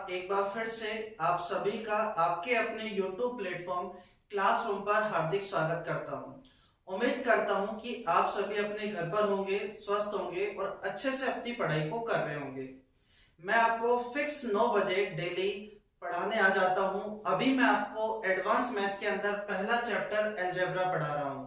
एक बार फिर से आप सभी का आपके अपने YouTube प्लेटफॉर्म क्लासरूम पर हार्दिक स्वागत करता हूं। उम्मीद करता हूं कि आप सभी अपने घर पर होंगे, स्वस्थ होंगे और अच्छे से अपनी पढ़ाई को कर रहे होंगे। मैं आपको फिक्स 9 बजे डेली पढ़ाने आ जाता हूं। अभी मैं आपको एडवांस मैथ के अंदर पहला चैप्टर अलजेब्रा पढ़ा रहा हूं,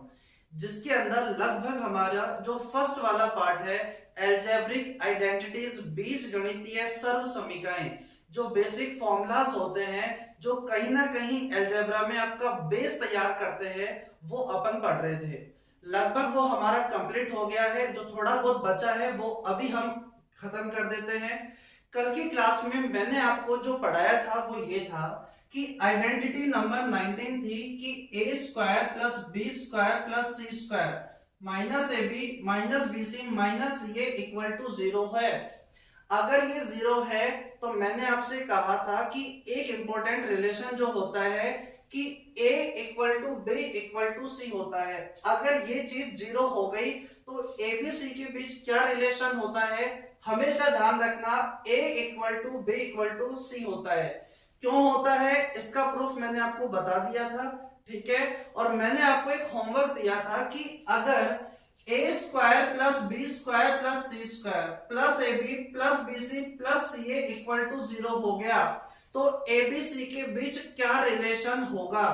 जिसके अंदर लगभग हमारा जो फर्स्ट वाला पार्ट है एल्जेब्रिक आइडेंटिटीज, बीज गणितीय सर्व समीकरण, जो बेसिक फॉर्मूलाज होते हैं जो कहीं ना कहीं एल्जेब्रा में आपका बेस तैयार करते हैं, वो अपन पढ़ रहे थे। लगभग वो हमारा कंप्लीट हो गया है। जो थोड़ा बहुत बचा है वो अभी हम खत्म कर देते हैं। कल की क्लास में मैंने आपको जो पढ़ाया था वो ये था कि आइडेंटिटी नंबर 19 थी कि A square plus B square plus C square minus A B minus B C minus ये इक्वल टू 0 है। अगर ये 0 है तो मैंने आपसे कहा था कि एक इंपॉर्टेंट रिलेशन जो होता है कि a equal to B equal to C होता है। अगर ये चीज 0 हो गई तो ए बी सी के बीच क्या रिलेशन होता है, हमेशा ध्यान रखना, a equal to B equal to C होता है। क्यों होता है इसका प्रूफ मैंने आपको बता दिया था, ठीक है। और मैंने आपको एक होमवर्क दिया था कि अगर A square plus B square plus C square plus A B plus B C plus C A equal to 0 हो गया तो ए बी सी के बीच क्या रिलेशन होगा।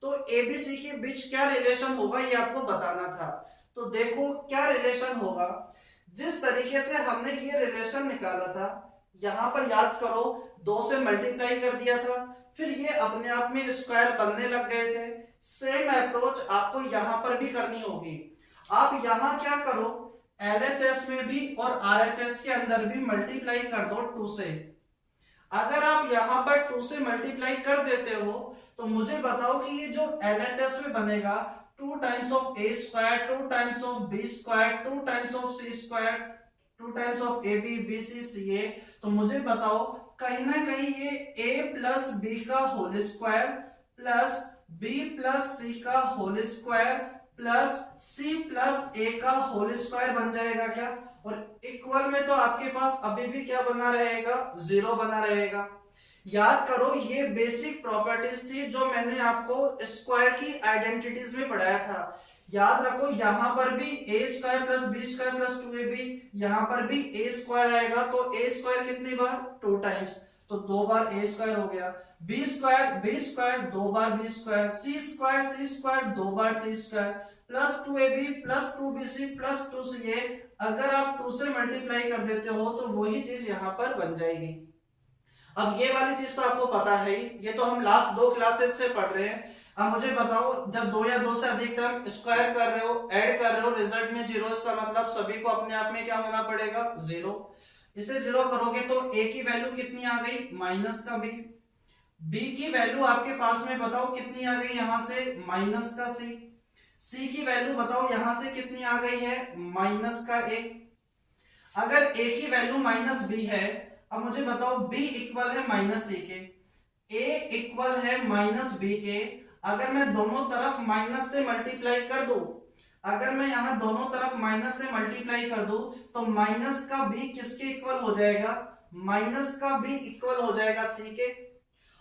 तो ए बी सी के बीच क्या रिलेशन होगा ये आपको बताना था। तो देखो क्या रिलेशन होगा। जिस तरीके से हमने ये रिलेशन निकाला था, यहां पर याद करो 2 से मल्टीप्लाई कर दिया था, फिर ये अपने आप में स्क्वायर बनने लग गए थे। सेम अप्रोच आपको यहां पर भी करनी होगी। आप यहां क्या करो, एलएचएस में भी और आरएचएस के अंदर भी मल्टीप्लाई कर दो 2 से। अगर आप यहां पर 2 से मल्टीप्लाई कर देते हो तो मुझे बताओ कि ये जो एलएचएस में बनेगा 2 times of A square 2 times of B square 2 times of C square 2 times of A B B C C A, तो मुझे बताओ कहीं ना कहीं ये a प्लस बी का whole square plus B plus C का whole square plus C plus A का होल स्क्वायर बन जाएगा क्या। और इक्वल में तो आपके पास अभी भी क्या बना रहेगा, 0 बना रहेगा। याद करो ये बेसिक प्रॉपर्टीज थी जो मैंने आपको स्क्वायर की आइडेंटिटीज में पढ़ाया था। याद रखो यहां पर भी A square plus B square plus 2ab, यहां पर भी ए स्क्वायर आएगा तो ए स्क्वायर कितनी बार, 2 टाइम्स, तो 2 बार ए स्क्वायर हो गया। बी स्क्वायर 2 बार बी स्क्वायर, सी स्क्वायर 2 बार C square plus 2ab plus 2bc plus 2ca। अगर आप 2 से मल्टीप्लाई कर देते हो तो वही चीज यहां पर बन जाएगी। अब ये वाली चीज तो आपको पता है ही, ये तो हम लास्ट 2 क्लासेस से पढ़ रहे हैं। अब मुझे बताओ जब 2 या 2 से अधिक टर्म स्क्वायर कर रहे हो, ऐड कर रहे हो, रिजल्ट में 0, इसका मतलब सभी को अपने आप में क्या होना पड़ेगा, 0। इसे 0 करोगे तो a की वैल्यू कितनी आ गई, माइनस का b। b की वैल्यू आपके पास में बताओ कितनी आ गई, यहां से माइनस का c। c की वैल्यू बताओ यहां से कितनी आ गई है, माइनस का a। अगर a की वैल्यू माइनस b है, अब मुझे बताओ b इक्वल है माइनस c के, a इक्वल है माइनस b के। अगर मैं दोनों तरफ माइनस से मल्टीप्लाई कर दूं, अगर मैं यहां दोनों तरफ माइनस से मल्टीप्लाई कर दूं तो माइनस का b किसके इक्वल हो जाएगा, माइनस का b इक्वल हो जाएगा c के।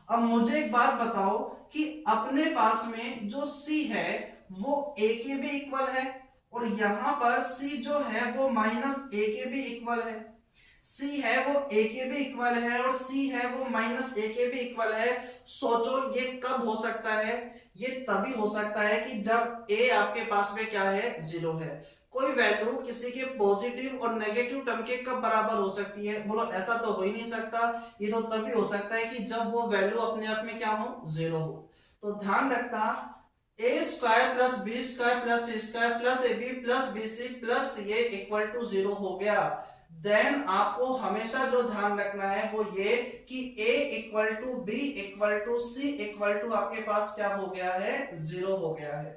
अब मुझे एक बात बताओ कि अपने पास में जो c है वो a के भी इक्वल है और यहां पर c जो है वो माइनस a के भी इक्वल है। c है वो a के भी इक्वल है और c है वो माइनस a के भी इक्वल है। सोचो ये कब हो सकता है, ये तभी हो सकता है कि जब a आपके पास में क्या है, 0 है। कोई वैल्यू किसी के पॉजिटिव और नेगेटिव टर्म के कब बराबर हो सकती है, बोलो ऐसा तो हो ही नहीं सकता। ये तो तभी हो सकता है कि जब वो वैल्यू अपने आप में क्या हो, 0 हो। तो ध्यान रखना A square plus B square plus C square plus A B plus B C plus C A equal to 0 हो गया। देन आपको हमेशा जो ध्यान रखना है वो ये कि a equal to B equal to C equal to आपके पास क्या हो गया है, 0 हो गया है।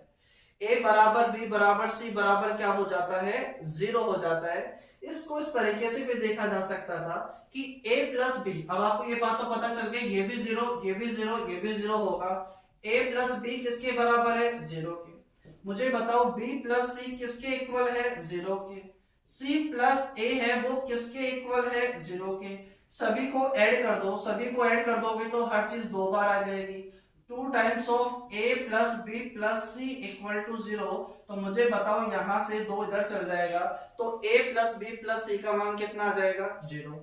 a बराबर b बराबर c बराबर क्या हो जाता है, 0 हो जाता है। इसको इस तरीके से भी देखा जा सकता था कि a प्लस बी, अब आपको ये बात तो पता चल गई, ये भी 0 ये भी 0 ये भी 0 होगा। a प्लस बी किसके बराबर है, 0 के। मुझे बताओ b प्लस c किसके इक्वल है, 0 के। c प्लस a है वो किसके इक्वल है, 0 के। सभी को ऐड कर दो, सभी को ऐड कर दोगे तो हर चीज दो बार आ जाएगी। 2 times of a plus B plus C equal to 0। तो मुझे बताओ यहां से 2 इधर चल जाएगा तो a plus B plus C का मान कितना आ जाएगा? 0।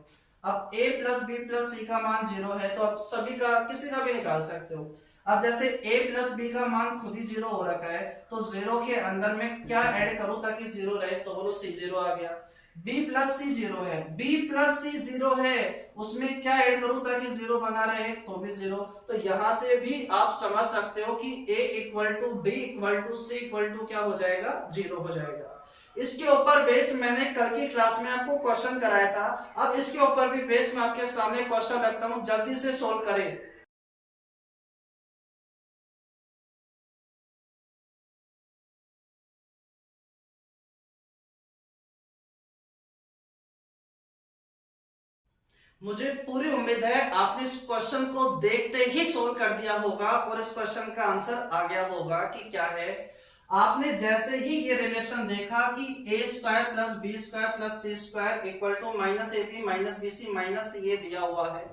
अब a plus B plus C का मान 0 है तो अब सभी का किसी का भी निकाल सकते हो। अब जैसे a प्लस बी का मान खुद ही 0 हो रखा है तो 0 के अंदर में क्या ऐड करूं ताकि 0 रहे? तो बोलो c 0 आ गया। b प्लस सी 0 है, b प्लस सी 0 है, उसमें क्या ऐड करूं ताकि 0 बना रहे? तो भी 0। तो यहां से भी आप समझ सकते हो कि a equal to B equal to C equal to क्या हो जाएगा? 0 हो जाएगा। इसके ऊपर बेस मैंने कल की क्लास में आपको क्वेश्चन कराया था। अब इसके ऊपर भी बेस मैं आपके सामने क्वेश्चन रखता हूं, जल्दी से सोल्व करें। मुझे पूरी उम्मीद है आपने इस क्वेश्चन को देखते ही सोल्व कर दिया होगा और इस क्वेश्चन का आंसर आ गया होगा कि क्या है। आपने जैसे ही ये रिलेशन देखा कि A square plus B square plus C square equal to minus A B minus B C minus C A दिया हुआ है,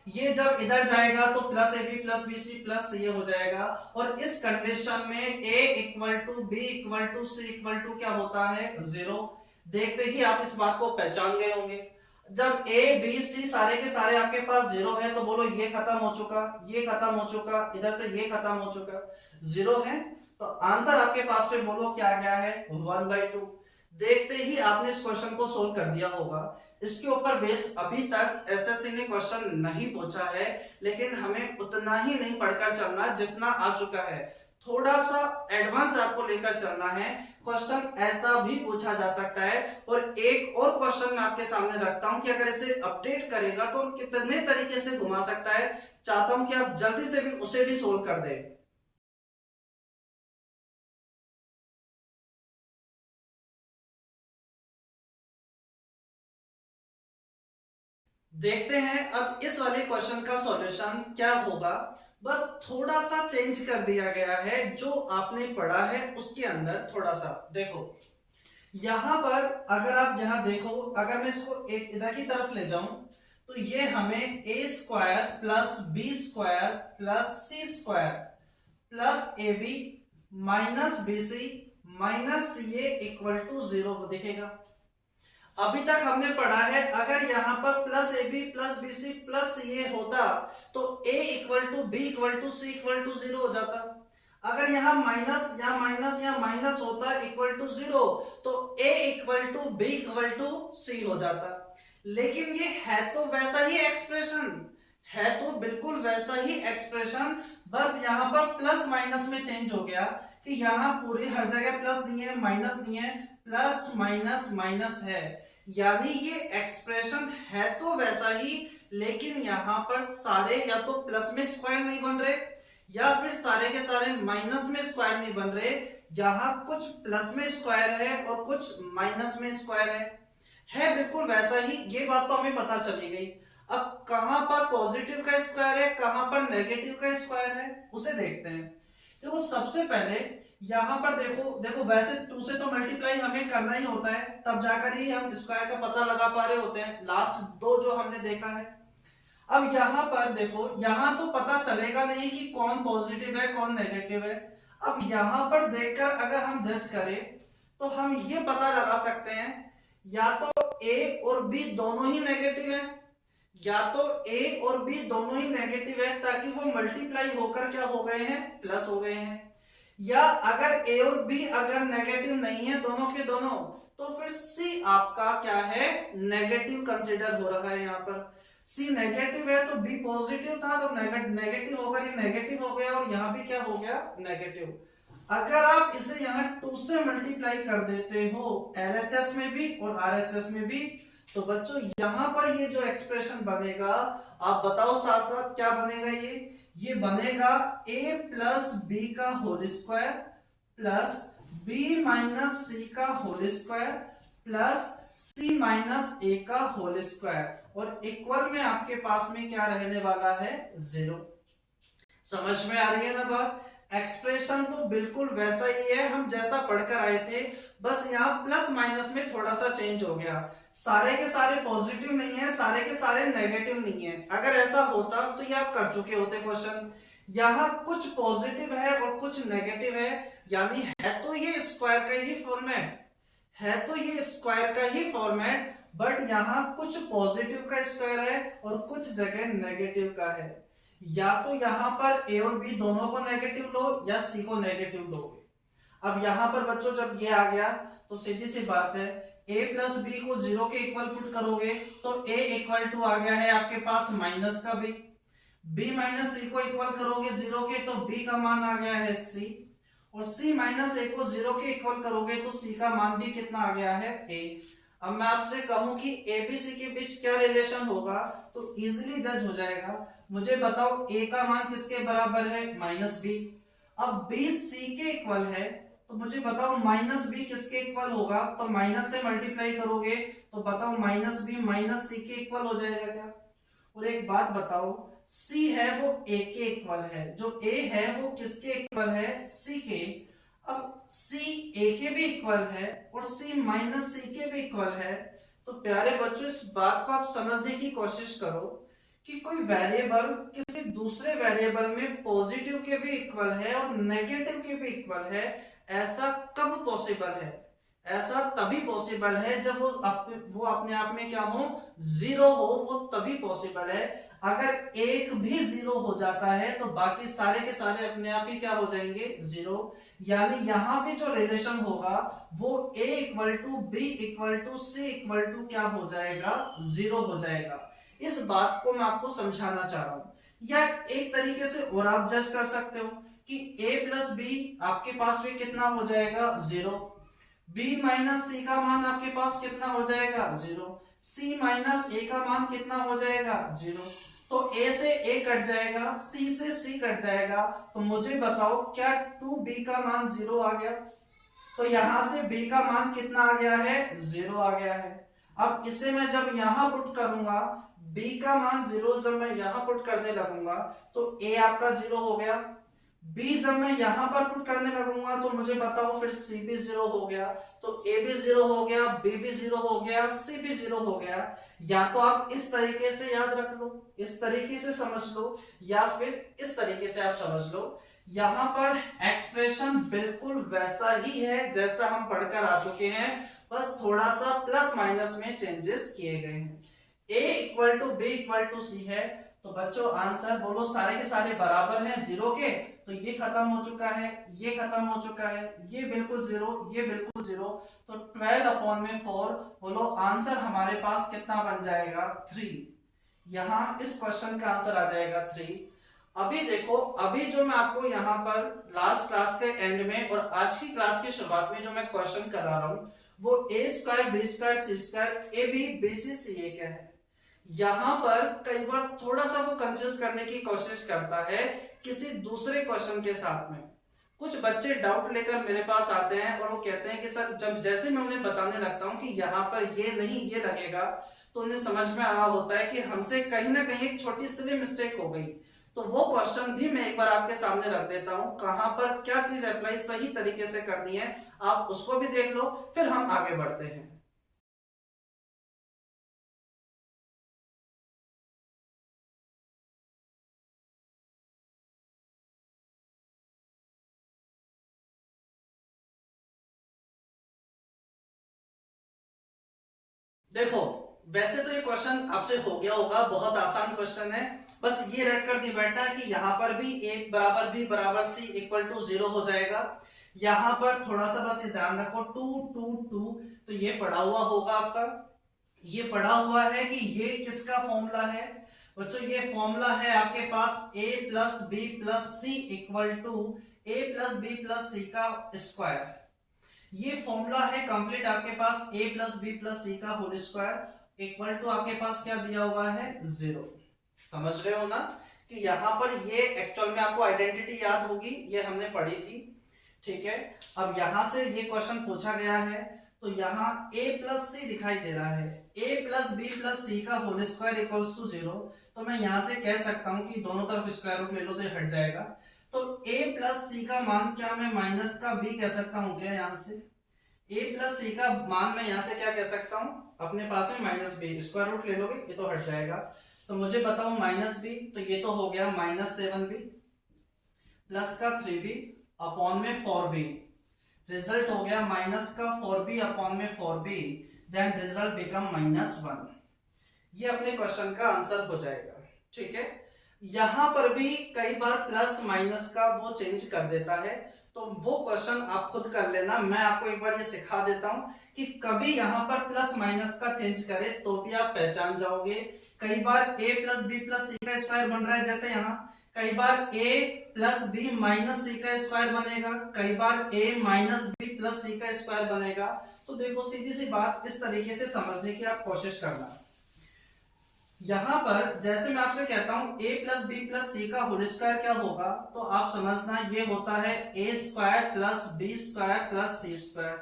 ये जब इधर जाएगा तो plus A B plus B C plus C A हो जाएगा। और इस कंडीशन में a equal to B equal to C equal to क्या होता है? 0। देखते ही आप इस बात को पहचान गए होंगे। जब a b c सारे के सारे आपके पास 0 है तो बोलो ये खत्म हो चुका, ये खत्म हो चुका, इधर से ये खत्म हो चुका, 0 है। तो आंसर आपके पास में बोलो क्या आ गया है? 1/2। देखते ही आपने इस क्वेश्चन को सोल्व कर दिया होगा। इसके ऊपर बेस अभी तक एसएससी ने क्वेश्चन नहीं पूछा है, लेकिन हमें उतना ही नहीं पढ़कर चलना जितना आ चुका है, थोड़ा सा एडवांस आपको लेकर चलना है। क्वेश्चन ऐसा भी पूछा जा सकता है। और एक और क्वेश्चन मैं आपके सामने रखता हूं कि अगर इसे अपडेट करेगा तो कितने तरीके से घुमा सकता है। चाहता हूं कि आप जल्दी से भी उसे भी सोल्व कर दें। देखते हैं अब इस वाले क्वेश्चन का सॉल्यूशन क्या होगा। बस थोड़ा सा चेंज कर दिया गया है, जो आपने पढ़ा है उसके अंदर थोड़ा सा देखो। यहां पर अगर आप यहां देखो, अगर मैं इसको एक इधर की तरफ ले जाऊं तो ये हमें A square plus B square plus C square plus A B minus B C minus C A equal to 0 दिखेगा। अभी तक हमने पढ़ा है अगर यहां पर plus A B plus B C plus C A होता तो a equal to B equal to C equal to 0 हो जाता। अगर यहां माइनस या माइनस या माइनस होता इक्वल टू 0 तो a equal to B equal to C हो जाता। लेकिन ये है तो वैसा ही एक्सप्रेशन, है तो बिल्कुल वैसा ही एक्सप्रेशन, बस यहां पर प्लस माइनस में चेंज हो गया कि यहां पूरी हर जगह प्लस दिए हैं माइनस दिए हैं, प्लस माइनस माइनस है। यानी ये एक्सप्रेशन है तो वैसा ही, लेकिन यहां पर सारे या तो प्लस में स्क्वायर नहीं बन रहे या फिर सारे के सारे माइनस में स्क्वायर नहीं बन रहे। यहां कुछ प्लस में स्क्वायर है और कुछ माइनस में स्क्वायर है बिल्कुल वैसा ही। ये बात तो हमें पता चली गई। अब कहां पर पॉजिटिव का स्क्वायर है, कहां पर नेगेटिव का स्क्वायर है, उसे देखते हैं। देखो सबसे पहले यहां पर देखो, देखो वैसे 2 से तो मल्टीप्लाई हमें करना ही होता है, तब जाकर ही हम स्क्वायर का पता लगा पा रहे होते हैं, लास्ट दो जो हमने देखा है। अब यहां पर देखो, यहां तो पता चलेगा नहीं कि कौन पॉजिटिव है कौन नेगेटिव है। अब यहां पर देखकर अगर हम जज करें तो हम ये पता लगा सकते हैं या तो a और b दोनों ही नेगेटिव है, या तो a और b दोनों ही नेगेटिव है ताकि वो मल्टीप्लाई होकर क्या हो गए हैं? प्लस हो गए हैं। या अगर a और b अगर नेगेटिव नहीं है दोनों के दोनों, तो फिर c आपका क्या है? नेगेटिव कंसीडर हो रहा है। यहाँ पर c नेगेटिव है तो b पॉजिटिव था तो नेगेटिव होकर ये नेगेटिव हो गया और यहाँ भी क्या हो गया? नेगेटिव। अगर आप इसे यहाँ 2 से मल्टीप्लाई कर देते हो LHS में भी और RHS में भी, तो बच्चों यहाँ पर ये जो एक्सप्रेशन बनेगा, आप बताओ साथ साथ क्या बनेगा? ये बनेगा a प्लस बी का whole square plus b minus C का whole square plus c minus a का होल स्क्वायर और इक्वल में आपके पास में क्या रहने वाला है? 0। समझ में आ रही है ना बात? एक्सप्रेशन तो बिल्कुल वैसा ही है हम जैसा पढ़कर आए थे, बस यहाँ प्लस माइनस में थोड़ा सा चेंज हो गया। सारे के सारे पॉजिटिव नहीं है, सारे के सारे नेगेटिव नहीं है। अगर ऐसा होता तो ये आप कर चुके होते क्वेश्चन। यहाँ कुछ पॉजिटिव है और कुछ नेगेटिव है, यानी है तो ये स्क्वायर का ही फॉर्मेट, है तो ये स्क्वायर का ही फॉर्मेट, बट यहाँ कुछ पॉजिटिव का स्क्वायर है और कुछ जगह नेगेटिव का है। या तो यहाँ पर ए और बी दोनों को नेगेटिव लो या सी को नेगेटिव लोगे। अब यहाँ पर बच्चों जब ये आ गया तो सीधी सी बात है, a प्लस बी को जीरो के इक्वल पुट करोगे तो a इक्वल टू आ गया है आपके पास माइनस का b माइनस सी को इक्वल करोगे जीरो के तो b का मान आ गया है c, और c माइनस a को जीरो के इक्वल करोगे तो c का मान भी कितना आ गया है a। अब मैं आपसे कहूं कि a b c के बीच क्या रिलेशन होगा तो इजीली जज हो जाएगा। मुझे बताओ a का मान किसके बराबर है, माइनस b। अब b c के इक्वल है तो मुझे बताओ माइनस बी किसके इक्वल होगा, तो माइनस से मल्टीप्लाई करोगे तो बताओ माइनस बी माइनस सी के इक्वल हो जाएगा क्या। और एक बात बताओ, सी है वो ए के इक्वल है, जो ए है वो किसके इक्वल है, सी के। अब सी ए के भी इक्वल है और सी माइनस सी के भी इक्वल है। तो प्यारे बच्चों इस बात को आप समझने की कोशिश करो कि कोई वेरिएबल किसी दूसरे वेरिएबल में पॉजिटिव के भी इक्वल है और नेगेटिव के भी इक्वल है, ऐसा कब पॉसिबल है, ऐसा तभी पॉसिबल है जब वो अपने आप में क्या हो, जीरो हो, वो तभी पॉसिबल है। अगर एक भी जीरो हो जाता है तो बाकी सारे के सारे अपने आप ही क्या हो जाएंगे, जीरो। यानी यहां भी जो रिलेशन होगा वो a equal to B equal to C equal to क्या हो जाएगा, जीरो हो जाएगा। इस बात को मैं आपको समझाना चाह रहा हूं। या एक तरीके से और आप जज कर सकते हो कि a प्लस बी आपके पास भी कितना हो जाएगा, जीरो। b माइनस सी का मान आपके पास कितना हो जाएगा, जीरो। c माइनस a का मान कितना हो जाएगा, जीरो। तो a से a कट जाएगा, c से c कट जाएगा, तो मुझे बताओ क्या 2b का मान जीरो आ गया। तो यहां से b का मान कितना आ गया है, जीरो आ गया है। अब इसे मैं जब यहां पुट करूंगा, b का मान जीरो जब मैं यहां पुट करने लगूंगा तो a आपका जीरो हो गया। b जब मैं यहां पर पुट करने लगूंगा तो मुझे बताओ फिर c भी जीरो हो गया, तो a भी जीरो हो गया, b भी जीरो हो गया, c भी जीरो हो गया। या तो आप इस तरीके से याद रख लो, इस तरीके से समझ लो, या फिर इस तरीके से आप समझ लो। यहां पर एक्सप्रेशन बिल्कुल वैसा ही है जैसा हम पढ़कर आ चुके हैं, बस थोड़ा सा प्लस माइनस में चेंजेस किए गए हैं। a equal to B equal to C है, तो बच्चों आंसर बोलो, सारे के सारे बराबर हैं जीरो के, तो ये खत्म हो चुका है, ये खत्म हो चुका है, ये बिल्कुल जीरो, ये बिल्कुल जीरो। तो 12 अपॉन में 4, बोलो आंसर हमारे पास कितना बन जाएगा, 3। यहां इस क्वेश्चन का आंसर आ जाएगा 3। अभी देखो, अभी जो मैं आपको यहाँ पर लास्ट क्लास के एंड में और आज की क्लास की शुरुआत में जो मैं क्वेश्चन करा रहा हूं वो a square B square C square A B B C C A क्या है। यहां पर कई बार थोड़ा सा वो कंफ्यूज करने की कोशिश करता है किसी दूसरे क्वेश्चन के साथ में। कुछ बच्चे डाउट लेकर मेरे पास आते हैं और वो कहते हैं कि सर जब जैसे मैं उन्हें बताने लगता हूं कि यहाँ पर ये नहीं ये लगेगा, तो उन्हें समझ में आ रहा होता है कि हमसे कहीं ना कहीं एक छोटी सी मिस्टेक हो गई। तो वो क्वेश्चन भी मैं एक बार आपके सामने रख देता हूं, कहां पर क्या चीज अप्लाई सही तरीके से करनी है, आप उसको भी देख लो, फिर हम आगे बढ़ते हैं। देखो, वैसे तो ये क्वेश्चन आपसे हो गया होगा, बहुत आसान क्वेश्चन है। बस ये रट कर दी बेटा कि यहाँ पर भी a बराबर b बराबर c इक्वल टू जीरो हो जाएगा। यहाँ पर थोड़ा सा बस ये ध्यान रखो, 2 2 2, तो ये पढ़ा हुआ होगा आपका, ये पढ़ा हुआ है कि ये किसका फॉर्मूला है बच्चों, ये फॉर्मूला है आपके पास a plus B plus C equal to a plus B plus C का स्क्वायर। ये फॉर्मूला है कंप्लीट आपके पास, a plus B plus C का होल स्क्वायर इक्वल टू आपके पास क्या दिया हुआ है, जीरो। समझ रहे हो ना कि यहाँ पर ये एक्चुअल में आपको आइडेंटिटी याद होगी, ये हमने पढ़ी थी, ठीक है। अब यहां से ये क्वेश्चन पूछा गया है, तो यहाँ a प्लस सी दिखाई दे रहा है, a plus B plus C का whole square equals to zero. तो मैं यहाँ से कह सकता हूँ कि दोनों तरफ स्क्वायर रूट ले लो तो ये हट जाएगा। तो a प्लस सी का मान क्या मैं माइनस का b कह सकता हूँ क्या, यहाँ से ए प्लस सी का मान मैं यहाँ से क्या कह सकता हूँ, अपने पास में माइनस बी, स्क्वायर रूट ले लोगे ये तो हट जाएगा, तो मुझे बताओ माइनस बी, तो ये तो हो गया माइनस 7b प्लस का 3b अपॉन में 4b, रिजल्ट हो गया माइनस का 4b अपॉन में 4b, देन रिजल्ट बिकम -1। ये अपने क्वेश्चन का आंसर हो जाएगा। ठीक है, यहां पर भी कई बार प्लस माइनस का वो चेंज कर देता है, तो वो क्वेश्चन आप खुद कर लेना, मैं आपको एक बार ये सिखा देता हूं कि कभी यहां पर प्लस माइनस का चेंज करे तो भी आप पहचान जाओगे। कई बार a plus B plus C का स्क्वायर बन रहा है, जैसे यहाँ कई बार a plus B minus C का स्क्वायर बनेगा, कई बार a minus B plus C का स्क्वायर बनेगा। तो देखो सीधी सी बात, इस तरीके से समझने की आप कोशिश करना। यहां पर जैसे मैं आपसे कहता हूं a plus B plus C का होल स्क्वायर क्या होगा, तो आप समझना ये होता है a square plus B square plus C square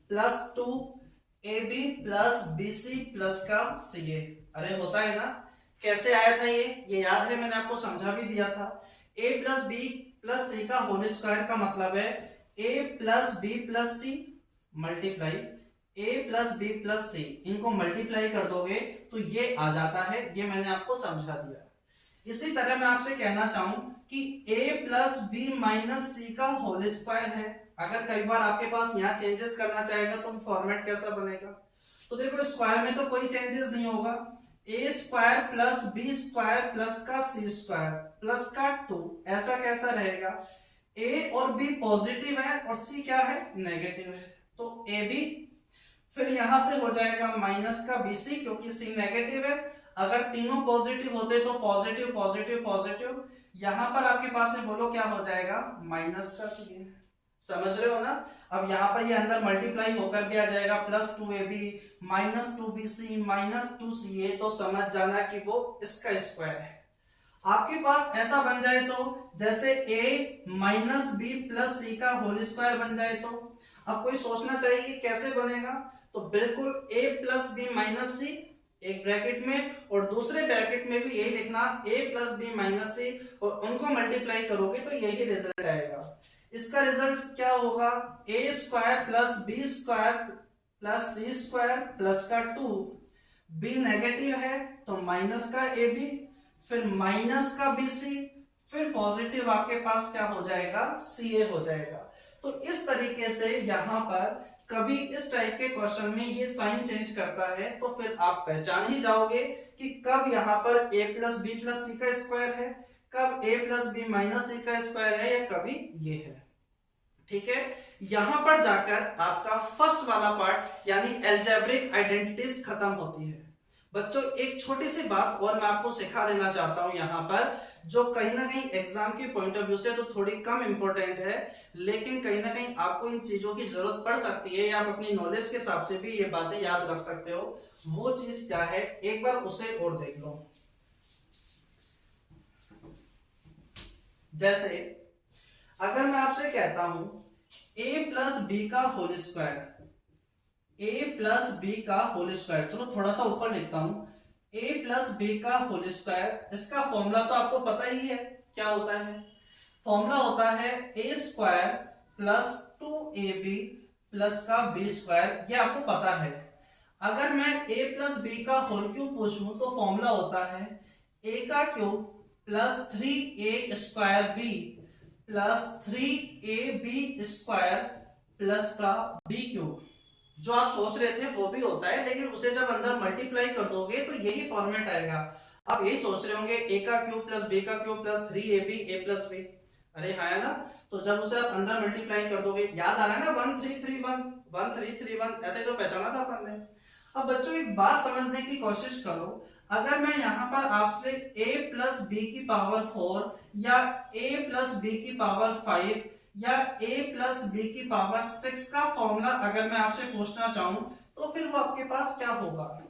plus 2ab plus bc plus का ca। अरे होता है ना, कैसे आया था ये याद है, मैंने आपको समझा भी दिया था। a plus B plus C का होल स्क्वायर का मतलब है a plus B plus C multiply a plus B plus C, इनको मल्टीप्लाई कर दोगे तो ये आ जाता है, ये मैंने आपको समझा दिया। इसी तरह मैं आपसे कहना चाहूं कि a plus B minus C का होल स्क्वायर है, अगर कई बार आपके पास यहाँ चेंजेस करना चाहेगा तो फॉर्मेट कैसा बनेगा, तो देखो स्क्वायर में तो कोई चेंजेस नहीं होगा, a square plus B square plus का सी स्क्वायर प्लस का 2, ऐसा कैसा रहेगा, a और b पॉजिटिव है और c क्या है, नेगेटिव है, तो a b, फिर यहां से हो जाएगा माइनस का bc क्योंकि c नेगेटिव है, अगर तीनों पॉजिटिव होते तो पॉजिटिव पॉजिटिव पॉजिटिव, यहां पर आपके पास में बोलो क्या हो जाएगा, माइनस का ca। समझ रहे हो ना, अब यहां पर ये अंदर मल्टीप्लाई होकर भी आ जाएगा plus 2ab minus 2bc minus 2ca, तो समझ जाना कि वो इसका स्क्वायर है। आपके पास ऐसा बन जाए तो जैसे a minus B plus C का होल स्क्वायर बन जाए, तो अब कोई सोचना चाहिए कि कैसे बनेगा, तो बिल्कुल a प्लस बी माइनस सी एक ब्रैकेट में और दूसरे ब्रैकेट में भी यही लिखना a प्लस बी माइनस सी, और उनको मल्टीप्लाई करोगे तो यही रिजल्ट आएगा। इसका रिजल्ट क्या होगा, a square plus B square plus C square plus का 2, b नेगेटिव है तो माइनस का ab, फिर माइनस का bc, फिर पॉजिटिव आपके पास क्या हो जाएगा, ca हो जाएगा। तो इस तरीके से यहाँ पर कभी इस टाइप के क्वेश्चन में ये साइन चेंज करता है तो फिर आप पहचान ही जाओगे कि कब यहाँ पर a plus B plus C का स्क्वायर है, कब a plus B minus C का स्क्वायर है, या कभी ये है। ठीक है, यहां पर जाकर आपका फर्स्ट वाला पार्ट यानी अलजेब्रिक आइडेंटिटीज खत्म होती है। बच्चों एक छोटी सी बात और मैं आपको सिखा देना चाहता हूं यहाँ पर, जो कहीं ना कहीं एग्जाम के पॉइंट ऑफ व्यू से तो थोड़ी कम इंपॉर्टेंट है, लेकिन कहीं ना कहीं आपको इन चीजों की जरूरत पड़ सकती है, या आप अपनी नॉलेज के हिसाब से भी ये बातें याद रख सकते हो। वो चीज क्या है, एक बार उसे और देख लो। जैसे अगर मैं आपसे कहता हूं a प्लस बी का whole square, a plus B का होल स्क्वायर, चलो थोड़ा सा ऊपर लिखता हूं, a प्लस बी का होल स्क्वायर, इसका फॉर्मूला तो आपको पता ही है क्या होता है, फॉर्मूला होता है a square plus 2ab plus का b स्क्वायर, ये आपको पता है। अगर मैं a प्लस बी का होल क्यूब पूछूं तो फॉर्मूला होता है a का cube plus 3a square b plus 3ab square plus का b क्यूब। जो आप सोच रहे थे वो भी होता है, लेकिन उसे जब अंदर मल्टीप्लाई कर दोगे तो यही फॉर्मेट आएगा। आप यही सोच रहे होंगे a का क्यूब प्लस b का cube plus 3ab a plus b, अरे हाँ है ना, तो जब उसे आप अंदर मल्टीप्लाई कर दोगे, याद आ रहा है ना 1331 ऐसे तो पहचाना था अपन ने। अब बच्चों एक बात समझने की कोशिश करो, अगर मैं यहाँ पर आपसे a प्लस बी की पावर 4 या a प्लस बी की पावर 5 या a प्लस बी की पावर 6 का फॉर्मूला अगर मैं आपसे पूछना चाहूं तो फिर वो आपके पास क्या होगा,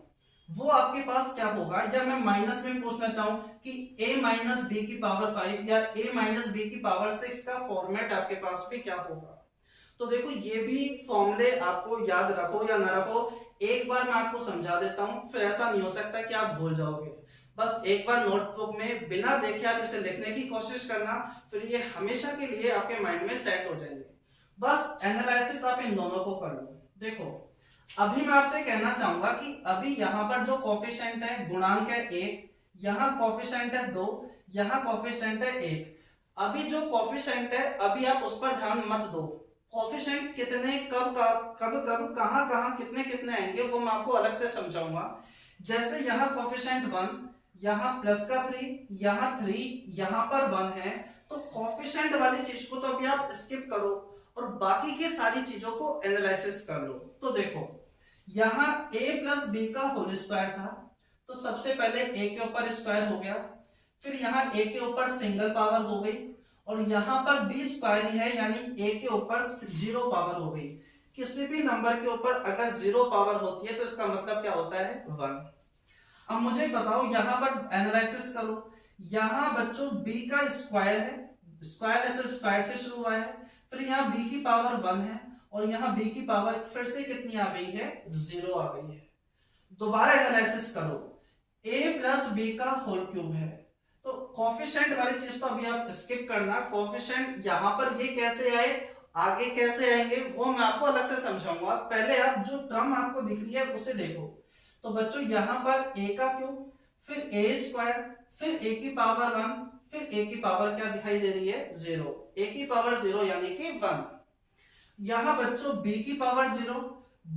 वो आपके पास क्या होगा, या मैं माइनस में पूछना चाहूं कि a माइनस बी की पावर 5 या a माइनस बी की पावर 6 का फॉर्मेट आपके पास भी क्या होगा। तो देखो ये भी फॉर्मूले आपको याद रखो या ना रखो, एक बार मैं आपको समझा देता हूं, फिर ऐसा नहीं हो सकता कि आप भूल जाओगे। बस एक बार नोटबुक में बिना देखे आप इसे लिखने की कोशिश करना, फिर ये हमेशा के लिए आपके माइंड में सेट हो जाएंगे। बस एनालिसिस आप इन दोनों को कर लो। देखो, अभी मैं आपसे कहना चाहूंगा कि अभी यहाँ पर जो कोफिशिएंट है गुणांक है 1, यहाँ कोफिशिएंट है 2, यहाँ कोफिशिएंट है 1। अभी जो कोफिशिएंट है अभी आप उस पर ध्यान मत दो। कोफिशिएंट कितने कब कब कब कहाँ कहाँ कितने कितने आएंगे वो मैं आपको अलग से समझाऊंगा। जैसे यहाँ कोफिशिएंट 1, यहाँ प्लस का 3, यहाँ 3, यहाँ पर 1 है, तो कोफिशिएंट वाली चीज को तो अभी आप स्किप करो और बाकी की सारी चीजों को एनालिसिस कर लो। तो देखो, यहाँ a प्लस बी का होल स्क्वायर था, तो सबसे पहले a के ऊपर स्क्वायर हो गया, फिर यहाँ a के ऊपर सिंगल पावर हो गई, और यहाँ पर b स्क्वायर ही है यानी a के ऊपर 0 पावर हो गई। किसी भी नंबर के ऊपर अगर 0 पावर होती है तो इसका मतलब क्या होता है 1। अब मुझे बताओ, यहाँ पर एनालिसिस करो, यहाँ बच्चों b का स्क्वायर है तो स्क्वायर से शुरू हुआ है, फिर यहाँ b की पावर 1 है और यहाँ b की पावर फिर से कितनी आ गई है 0 आ गई है। दोबारा एनालिसिस करो, a प्लस बी का होल क्यूब है, तो कोफिशिएंट वाली चीज तो अभी आप स्किप करना। कोफिशिएंट यहाँ पर ये कैसे आए, आगे कैसे आएंगे वो मैं आपको अलग से समझाऊंगा। पहले आप जो टर्म आपको दिख रही है उसे देखो। तो बच्चों यहाँ पर a का क्यूब, फिर a स्क्वायर, फिर a की पावर 1, फिर a की पावर क्या दिखाई दे रही है 0, a की पावर 0 यानी कि 1। यहाँ बच्चों b की पावर 0,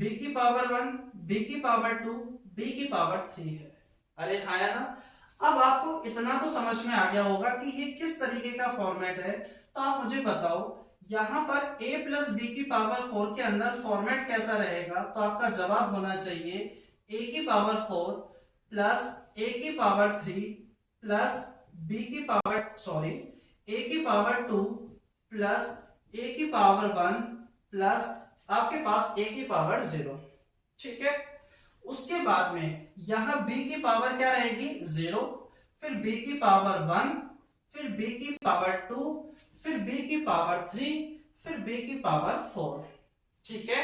b की पावर 1, b की पावर 2, b की पावर 3 है। अरे हाँ या ना। अब आपको इतना तो समझ में आ गया होगा कि ये किस तरीके का फॉर्मेट है। तो आप मुझे बताओ, यहाँ पर a प्लस बी की पावर 4 के अंदर फॉर्मेट कैसा रहेगा। तो आपका जवाब होना चाहिए a की पावर 4 प्लस a की पावर 3 प्लस b की पावर a की पावर 2 प्लस a की पावर 1 प्लस आपके पास a की पावर 0। ठीक है, उसके बाद में यहां b की पावर क्या रहेगी 0, फिर b की पावर 1, फिर b की पावर 2, फिर b की पावर 3, फिर b की पावर 4। ठीक है,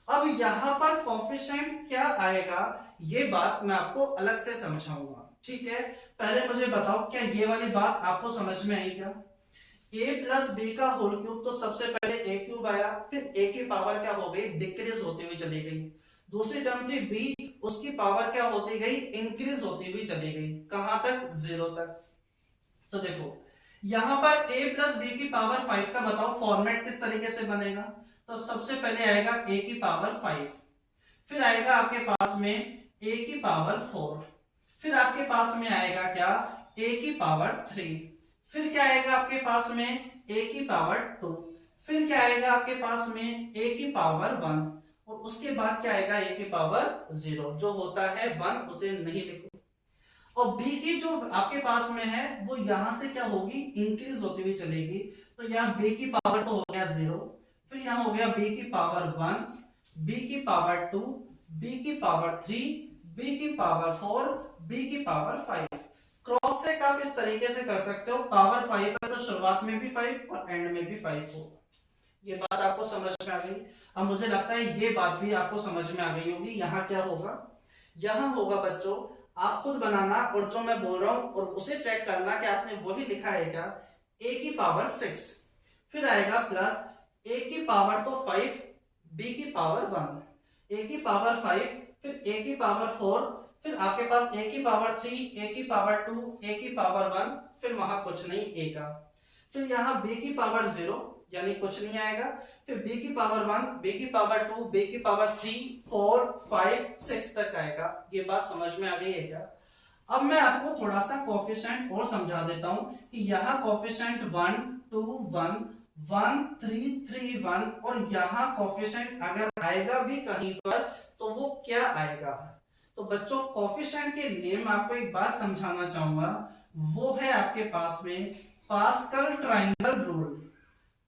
अब यहां पर कोफिशिएंट क्या आएगा ये बात मैं आपको अलग से समझाऊंगा। ठीक है, पहले मुझे बताओ क्या ये वाली बात आपको समझ में आई क्या। a प्लस बी का होल क्यूब, तो सबसे पहले a क्यूब आया, फिर a की पावर क्या हो गई डिक्रीज होती हुई चली गई। दूसरी टर्म थी b, उसकी पावर क्या होती गई इंक्रीज होती हुई चली गई, कहां तक 0 तक। तो देखो यहां पर a प्लस बी की पावर 5 का बताओ फॉर्मेट किस तरीके से बनेगा। तो सबसे पहले आएगा a की पावर 5, फिर आएगा आपके पास में a की पावर 4, फिर आपके पास में आएगा क्या a की पावर 3, फिर क्या आएगा आपके पास में a की पावर 2, फिर क्या आएगा आपके पास में a की पावर 1, और उसके बाद क्या आएगा a की पावर 0। जो होता है 1 उसे नहीं लिखो। और b की जो आपके पास में है वो यहां से क्या होगी इंक्रीज होती हुई चलेगी। तो यहाँ b की पावर तो हो गया 0, फिर यहाँ हो गया b की पावर 1, b की पावर 2, b की पावर 3, b की पावर 4, b की पावर 5। क्रॉस चेक आप इस तरीके से कर सकते हो, पावर 5 है तो शुरुआत में भी 5 और एंड में भी 5 होगा। ये बात आपको समझ में आ गई। अब मुझे लगता है ये बात भी आपको समझ में आ गई होगी। यहाँ क्या होगा, यहाँ होगा बच्चों आप खुद बनाना और जो मैं बोल रहा हूं और उसे चेक करना कि आपने वही लिखा है क्या। a की पावर 6, फिर आएगा प्लस a की पावर तो 5, b की पावर 1, a की पावर 5, फिर a की पावर 4, फिर आपके पास a की पावर 3, a की पावर 2, a की पावर 1, फिर वहां कुछ नहीं a का, फिर यहाँ b की पावर 0 यानी कुछ नहीं आएगा, फिर b की पावर 1, b की पावर 2, b की पावर 3, 4, 5, 6 तक आएगा। ये बात समझ में आ गई है क्या। अब मैं आपको थोड़ा सा कोफिशिएंट और समझा देता हूं कि यहाँ कोफिशिएंट 1, 2, 1, 1, 3, 3, 1 और यहाँ कोफिशिएंट अगर आएगा भी कहीं पर तो वो क्या आएगा। तो बच्चों कोफिशिएंट के लिए मैं आपको एक बात समझाना चाहूंगा, वो है आपके पास में pascal triangle rule.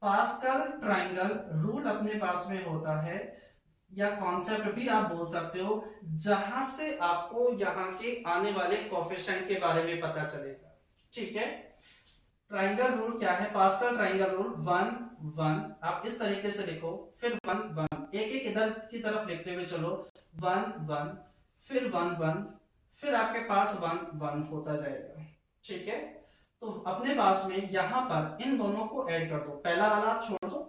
Pascal triangle rule अपने पास में होता है, या कॉन्सेप्ट भी आप बोल सकते हो, जहां से आपको यहाँ के आने वाले कोफिशिएंट के बारे में पता चलेगा। ठीक है, ट्रायंगल रूल क्या है, पास्कल ट्रायंगल रूल 1, 1 आप इस तरीके से लिखो, फिर 1, 1 एक एक इधर की तरफ लिखते हुए चलो, 1, 1 फिर 1, 1 फिर आपके पास 1, 1 होता जाएगा। ठीक है, तो अपने पास में यहां पर इन दोनों को ऐड कर दो, पहला वाला आप छोड़ दो,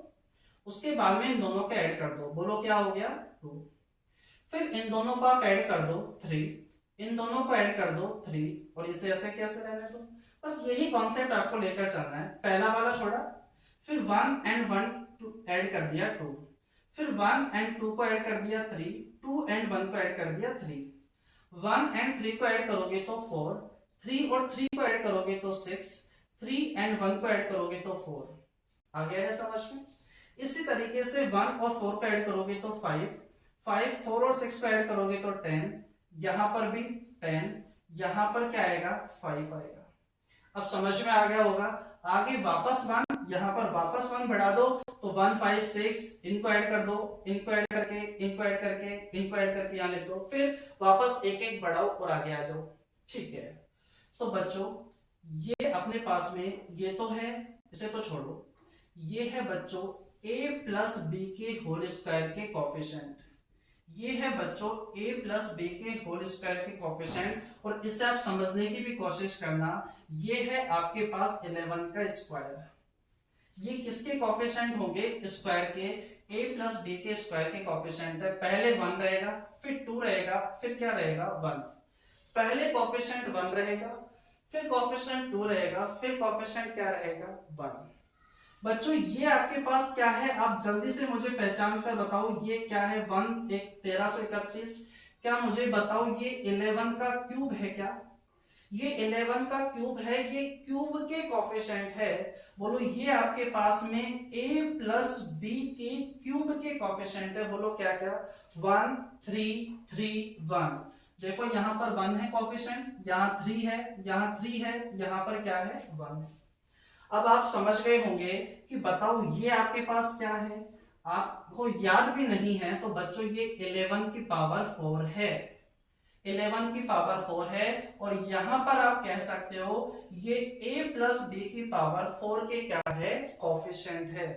उसके बाद में इन दोनों को ऐड कर दो, बोलो क्या हो गया 2। फिर इन दोनों को आप ऐड कर दो 3, इन दोनों को ऐड कर दो 3 और इसे ऐसे कैसे रहने दो। बस यही कॉन्सेप्ट आपको लेकर चलना है। पहला वाला छोड़ा, फिर 1 एंड 1 ऐड कर दिया 2, फिर 1 एंड 2 को ऐड कर दिया 3, 2 एंड 1 को ऐड कर दिया 3, 1 एंड 3 को ऐड करोगे तो 4, 3 और 3 को ऐड करोगे तो 6, 3 एंड 1 को ऐड करोगे तो 4। आ गया है समझ में। इसी तरीके से 1 और 4 को ऐड करोगे तो 5, 5, 4 और 6 को ऐड करोगे तो 10, यहां पर भी 10, यहां पर क्या आएगा 5 आएगा। अब समझ में आ गया होगा। आगे वापस 1, यहां पर वापस 1 बढ़ा दो तो 1, 5, 6, इनको ऐड कर दो, इनको ऐड करके, इनको ऐड करके, इनको ऐड करके यहां लिख दो, फिर वापस एक एक बढ़ाओ और आगे आ जाओ। ठीक है, तो बच्चों ये अपने पास में ये तो है, इसे तो छोड़ो, ये है बच्चों a प्लस बी के होल स्क्वायर के कोफिशिएंट। ये है बच्चों a प्लस बी के होल स्क्वायर के कोफिशिएंट, और इससे आप समझने की भी कोशिश करना। ये है आपके पास 11 का स्क्वायर। ये किसके कोफिशिएंट होंगे स्क्वायर के, a प्लस बी के स्क्वायर के कोफिशिएंट है। पहले 1 रहेगा, फिर 2 रहेगा, फिर क्या रहेगा 1। पहले कोफिशिएंट 1 रहेगा, फिर कोफिशिएंट 2 रहेगा, फिर कोफिशिएंट क्या रहेगा 1। बच्चों ये आपके पास क्या है, आप जल्दी से मुझे पहचान कर बताओ ये क्या है। 1 एक 1331, क्या मुझे बताओ ये 11 का क्यूब है क्या? ये 11 का क्यूब है, ये क्यूब के कोफिशिएंट है। बोलो ये आपके पास में a प्लस बी के क्यूब के कोफिशिएंट है। बोलो क्या क्या, 1 3 3 1। देखो यहाँ पर 1 है कोफिशिएंट, यहाँ 3 है, यहाँ 3 है, यहाँ पर क्या है 1 है। अब आप समझ गए होंगे कि बताओ ये आपके पास क्या है। आपको याद भी नहीं है तो बच्चों ये 11 की पावर 4 है, 11 की पावर 4 है। और यहां पर आप कह सकते हो ये a प्लस बी की पावर 4 के क्या है कोफिशिएंट है।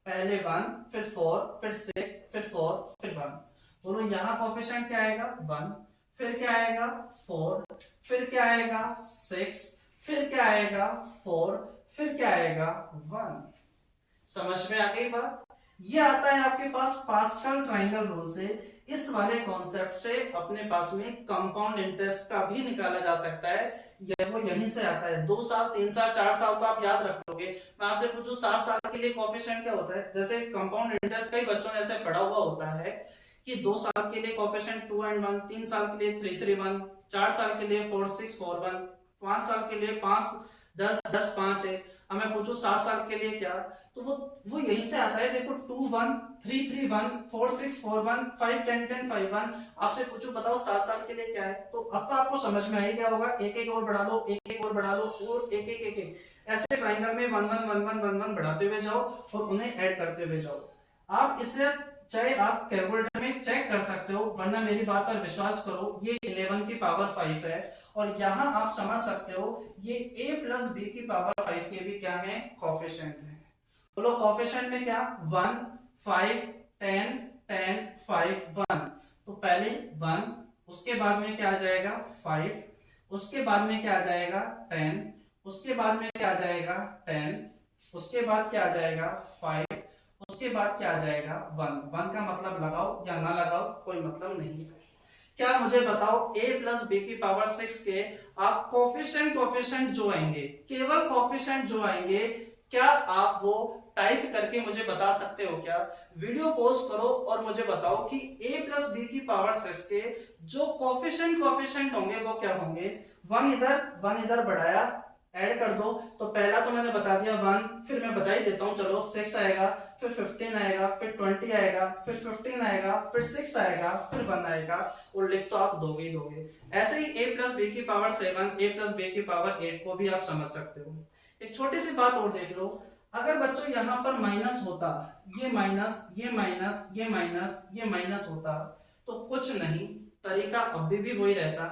पहले 1, फिर 4, फिर 6, फिर 4, फिर 1। बोलो यहाँ कोफिशिएंट क्या आएगा 1, फिर क्या आएगा 4, फिर क्या आएगा 6, फिर क्या आएगा 4, फिर क्या आएगा 1। समझ में आ गई बात। ये आता है आपके पास पास्कल ट्रायंगल रूल से। इस वाले कॉन्सेप्ट से अपने पास में कंपाउंड इंटरेस्ट का भी निकाला जा सकता है। वो यहीं से आता है। 2 साल 3 साल 4 साल तो आप याद रख लोगे। मैं आपसे पूछूं 7 साल के लिए कोफिशिएंट क्या होता है? जैसे कंपाउंड इंटरेस्ट कई बच्चों ने ऐसे पढ़ा हुआ होता है कि 2 साल के लिए कोफिशिएंट 2 and 1, 3 साल के लिए 3 3 1, 4 साल के लिए 4 6 4 1, 5 साल के लिए 5 10 10 5 है। अब मैं पूछूं 7 साल के लिए क्या, तो वो यहीं से आता है। देखो 2 1 3 3 1 4 6 4 1 5 10 10 5 1। आपसे पूछूं बताओ 7 साल के लिए क्या है, तो अब तो आपको समझ में आ ही गया होगा। एक एक और बढ़ा लो, एक एक और बढ़ा लो, और एक एक एक एक ऐसे ट्रायंगल में 1 1 1 1 1 1 बढ़ाते हुए जाओ और उन्हें ऐड करते हुए जाओ। आप इससे चाहे आप कैलकुलेटर में चेक कर सकते हो, वरना मेरी बात पर विश्वास करो। ये 11 की पावर 5 है, और यहां आप समझ सकते हो ये a प्लस बी की पावर 5 के भी क्या है कोफिशिएंट है। बोलो कोफिशिएंट में क्या 1 5 10 10 5 1। तो पहले 1, उसके बाद में क्या आ जाएगा 5, उसके बाद में क्या आ जाएगा 10, उसके बाद में क्या आ जाएगा 10, उसके बाद क्या आ जाएगा 5, उसके बाद क्या आ जाएगा 1। 1 का मतलब लगाओ या ना लगाओ कोई मतलब नहीं है। क्या मुझे बताओ a प्लस बी की पावर 6 के आप कोफिशिएंट जो आएंगे, केवल कोफिशिएंट जो आएंगे, क्या आप वो टाइप करके मुझे बता सकते हो क्या? वीडियो पॉज करो और मुझे बताओ कि a प्लस बी की पावर 6 के जो कोफिशिएंट होंगे वो क्या होंगे। 1 इधर बढ़ाया, ऐड कर दो, तो पहला तो मैंने बता दिया 1, फिर मैं बता ही देता हूं चलो 6 आएगा, फिर 15 आएगा, फिर 20 आएगा, फिर 15 आएगा, फिर 6 आएगा, फिर 1 आएगा, और लिख तो आप दोगे ही दोगे। ऐसे ही a प्लस बी की पावर 7, a प्लस बी की पावर 8 को भी आप समझ सकते हो। एक छोटी सी बात और देख लो, अगर बच्चों यहाँ पर माइनस होता, ये माइनस ये माइनस ये माइनस ये माइनस होता, तो कुछ नहीं, तरीका अभी भी वही रहता।